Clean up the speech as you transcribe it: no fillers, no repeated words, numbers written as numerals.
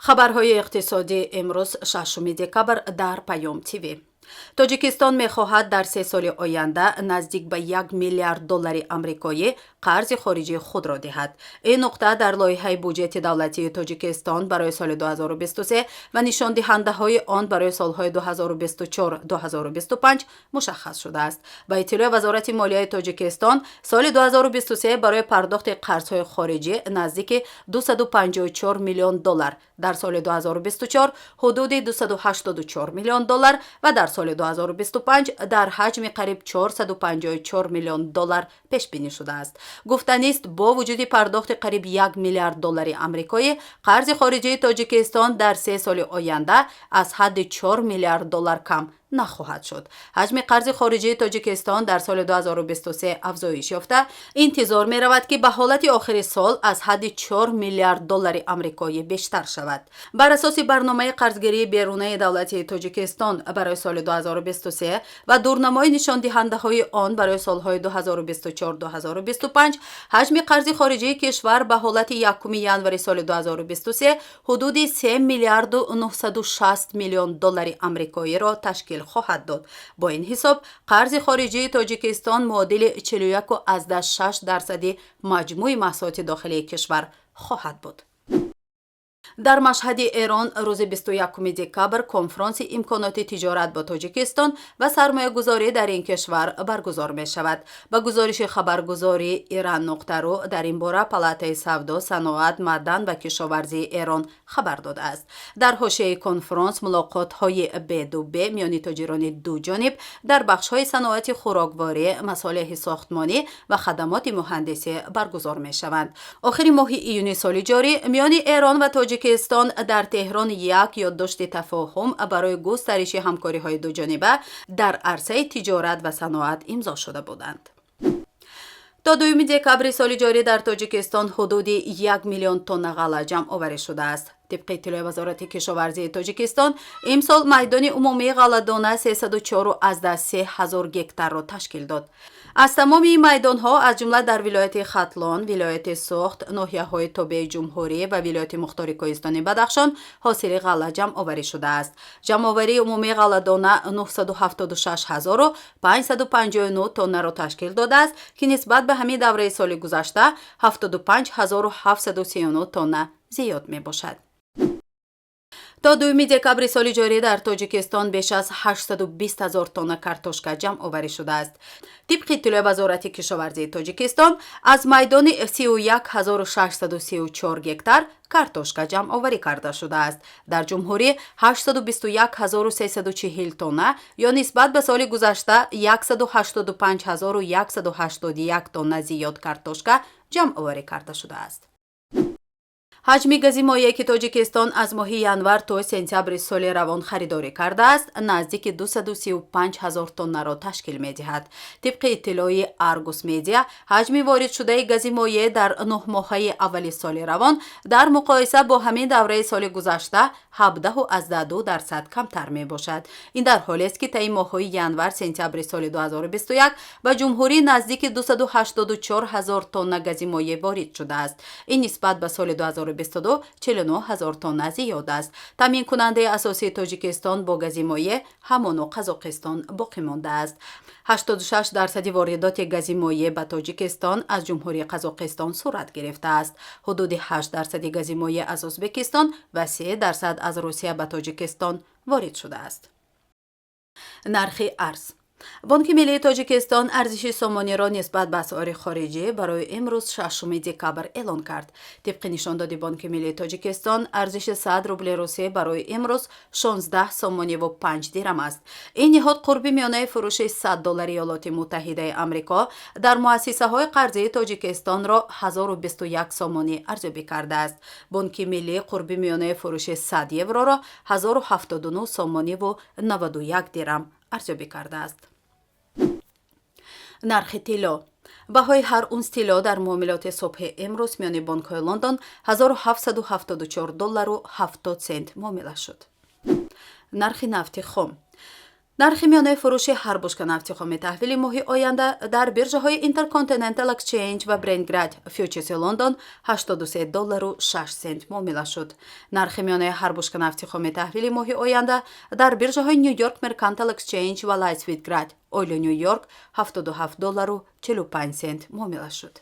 хабарҳои иқтисодӣ имрӯз 6 декабр дар Паём ТВ. тоҷикистон мехоҳад дар 3 соли оянда наздик ба $1 миллиард амрикоӣ қарзи хориҷии худро диҳад. ин нуқта дар лоиҳаи буҷети давлатии тоҷикистон барои соли 2023 ва нишондиҳандаҳои он барои солҳои 2024-2025 мушаххас шудааст. ба иттилои вазорати молияи тоҷикистон, соли 2023 барои пардохти қарзҳои хориҷӣ наздики $254 миллион, дар соли 2024 ҳудуди $284 миллион ва дар соли 2025 дар ҳаҷми қариб $454 миллион пешбинӣ шудааст. гуфтанист бо вуҷуди пардохти қариб $1 миллиард амрикоӣ, қарзи хориҷии тоҷикистон дар 3 соли оянда аз ҳадди $4 миллиард кам нахоҳад шуд. ҳаҷми қарзи хориҷии тоҷикистон дар соли 2023 афзоиш ёфта, интизор меравад ки ба ҳолати охири сол аз ҳадди $4 миллиард амрикоӣ бештар шавад. бар асоси барномаи қарзгирии берунаи давлати тоҷикистон барои соли 2023 ва дурнамои нишондиҳандаҳои он барои солҳои 2024-2025, ҳаҷми қарзи хориҷии кишвар ба ҳолати 1 январи соли 2023 ҳудуди $3 миллиард و 960 миллион амрикоиро ташкил хоҳад дод. бо ин ҳисоб қарзи хориҷии тоҷикистон муодили 41.6% маҷмӯи маҳсулоти дохилии кишвар хоҳад буд. дар машҳади Эрон рӯзи 21 декабр конфронси имконоти тиҷорат бо Тоҷикистон ва сармоягузорӣ дар ин кишвар баргузор мешавад. ба гузориши хабаргузори Иран.ру дар ин бора палатаи савдо, саноат, маъдан ва кишоварзии Эрон хабар додааст. дар ҳошияи конфронс мулоқотҳои бедубе миёни тоҷирони дуҷониб дар бахшҳои саноати хӯрокворӣ, масолиҳи сохтмонӣ ва хадамоти муҳандисӣ баргузор мешаванд. охири моҳи июни соли ҷорӣ миёни Эрон ва Тоҷикистон дар Теҳрон як ёддошти тафоҳум барои густариши ҳамкориҳои дуҷониба дар арсаи тиҷорат ва саноат имзо шуда буданд. то 2 декабри соли ҷорӣ дар Тоҷикистон ҳудуди 1 миллион тонна ғалла ҷамъоварӣ шудааст. тибқи иттилои вазорати кишоварзии Тоҷикистон, имсол майдони умумии ғалладона 304 ҳазор гектарро ташкил дод. аз тамоми ин майдонҳо, аз ҷумла дар вилояти Хатлон, вилояти Сухт, ноҳияҳои Тобеи Ҷумҳурӣ ва вилояти Мухтори Кӯҳистони Бадахшон ҳосили ғалла ҷамъоварӣ шудааст. ҷамъоварии умумии ғалладона 976,559 тоннаро ташкил додааст, ки нисбат ба ҳамин давраи соли гузашта 75,739 тонна зиёд мебошад. то 2 декабри соли ҷорӣ дар Тоҷикистон беш аз 820,000 тонна картошка ҷамъоварӣ шудааст. тибқи иттилои вазорати кишоварзии Тоҷикистон, аз майдони 31,634 гектар картошка ҷамъоварӣ карда шудааст. дар ҷумҳурӣ 821,340 тонна, ё нисбат ба соли гузашта 185,181 тонна зиёд картошка ҷамъоварӣ карда шудааст. ҳаҷми гази моеъе ки Тоҷикистон аз моҳи январ то сентябри соли равон харидорӣ кардааст, наздики 235,000 тоннаро ташкил медиҳад. тибқи иттилои Argus Media, ҳаҷми воридшудаи гази моеъ дар 9 моҳаи аввали соли равон дар муқоиса бо ҳамин давраи соли гузашта 17.2% камтар мебошад. ин дар ҳолест ки таи моҳҳои январ-сентябри соли 2021 ба ҷумҳурӣ наздики 284,000 тонна гази моеъ ворид шудааст. ин нисбат ба соли 2022 49,000 тонна зиёд аст. таъминкунандаи асосии Тоҷикистон бо гази моеъ ҳамону Қазоқистон боқӣ мондааст. 86% воридоти гази моеъ ба Тоҷикистон аз ҷумҳурии Қазоқистон сурат гирифтааст. ҳудуди 8% гази моеъ аз Ӯзбекистон ва 3% аз Русия ба Тоҷикистон ворид шудааст. нархи арз. бонки миллии Тоҷикистон арзиши сомониро нисбат ба асъори хориҷӣ барои имрӯз 6 декабр эълон кард. тибқи нишондоди Бонки миллии Тоҷикистон, арзиши 100 рубли русӣ барои имрӯз 16 сомониву 5 дирам аст. ин ниҳод қурби миёнаи фурӯши $100 Иёлоти Муттаҳидаи Амрико дар муассисаҳои қарзии Тоҷикистонро 1021 сомонӣ арзёбӣ кардааст. Бонки миллӣ қурби миёнаи фурӯши 100 евроро 1079 сомониву 91 дирам арзёбӣ кардааст. нархи тилло. баҳои ҳар унс тилло дар муомилоти субҳи имрӯз миёни бонкҳои Лондон $1774.70 муомила шуд. нархи нафти хом. нархи миёнаи фурӯши ҳар бушка нафти хуми таҳвили моҳи оянда дар биржаҳои Intercontinental Exchange ва Brentgrad фьючерси Лондон $83.06 муомила шуд. нархи миёнаи ҳар бушка нафти хуми таҳвили моҳи оянда дар биржаҳои New York Mercantile Exchange ва Lightswitgrad оили Нью Йорк $77.45 муомила шуд.